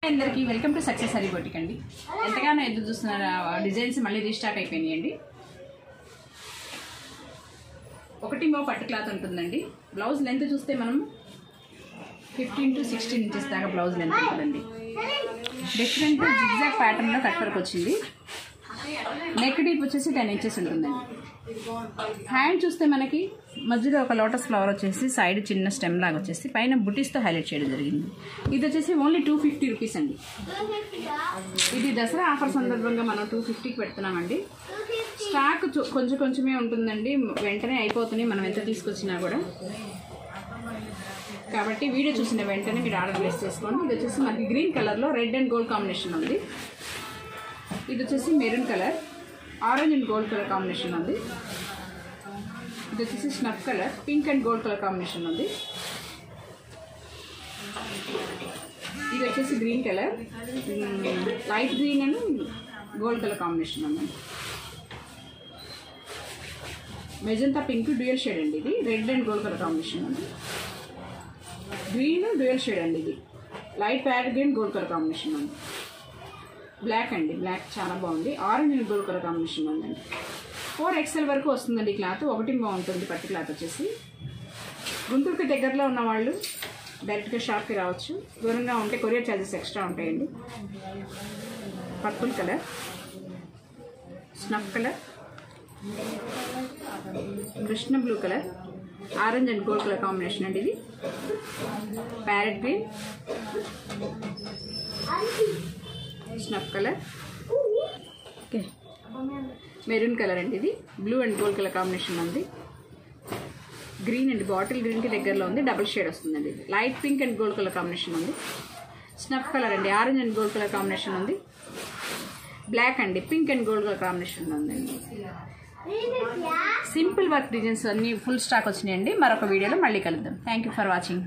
అందరికీ welcome to success sorry boutique అండి. ఎంతగానో ఎదురు చూస్తున్నారు డిజైన్స్ మళ్ళీ రీస్టాక్ అయిపోయినాయండి. ఒకటి మో పట్టు క్లాత్ ఉంటుందండి. బ్లౌజ్ లెంత్ చూస్తే మనం 15 to 16 ఇంచెస్ దాకా బ్లౌజ్ లెంత్ ఉంటుందండి. డిఫరెంట్ జిగ్జాగ్ ప్యాటర్న్లో కట్ వర్క్ వచ్చింది. నెక్ డీప్ వచ్చేసి 10 ఇంచెస్ ఉంటుందండి. హ్యాండ్ చూస్తే మనకి మధ్యలో ఒక లోటస్ ఫ్లవర్ వచ్చేసి సైడ్ చిన్న స్టెమ్ లాగా వచ్చేసి పైన బుటీస్తో హైలైట్ చేయడం జరిగింది. ఇది వచ్చేసి ఓన్లీ 250 రూపీస్ అండి. ఇది దసరా ఆఫర్ సందర్భంగా మనం 250కి పెడుతున్నామండి. స్టాక్ కొంచెమే ఉంటుందండి, వెంటనే అయిపోతున్నాయి మనం ఎంత తీసుకొచ్చినా కూడా. కాబట్టి వీడియో చూసిన వెంటనే మీరు ఆర్డర్ ప్లేస్ చేసుకోండి. ఇది వచ్చేసి మనకి గ్రీన్ కలర్లో రెడ్ అండ్ గోల్డ్ కాంబినేషన్ ఉంది. ఇది వచ్చేసి maroon colour, orange and gold colour combination ఉంది. ఇది వచ్చేసి snuff colour, pink and gold colour combination ఉంది. ఇది వచ్చేసి green colour, light green and gold colour combination ఉంది. మెజంతా పింక్ డ్యూయల్ షేడ్ అండి. ఇది red and gold colour combination ఉంది. గ్రీన్ డ్యూయల్ షేడ్ అండి. ఇది light parrot green gold colour combination ఉంది. బ్లాక్ అండి, బ్లాక్ చాలా బాగుంది. Orange and gold colour combination ఉందండి. 4XL వరకు వస్తుందండి క్లాత్. ఒకటి బాగుంటుంది పట్టు క్లాత్ వచ్చేసి. గుంటూరుకి దగ్గరలో ఉన్న వాళ్ళు డైరెక్ట్గా షాప్కి రావచ్చు. దూరంగా ఉంటే కొరియర్ ఛార్జెస్ ఎక్స్ట్రా ఉంటాయండి. Purple colour, snuff colour, Krishna blue colour, orange and gold colour combination అండి. ఇది parrot green, snuff colour, okay, maroon colour అండి. ఇది blue and gold colour combination ఉంది. గ్రీన్ అండ్ బాటిల్ గ్రీన్కి దగ్గరలో ఉంది, డబుల్ షేడ్ వస్తుందండి. ఇది light pink and gold colour combination ఉంది. స్నఫ్ కలర్ అండి, orange and gold colour combination ఉంది. బ్లాక్ అండి, pink and gold colour combination ఉందండి. సింపుల్ వర్క్ డిజైన్స్ అన్ని ఫుల్ స్టాక్ వచ్చినాయండి. మరొక వీడియోలో మళ్ళీ కలుద్దాం. Thank you for watching.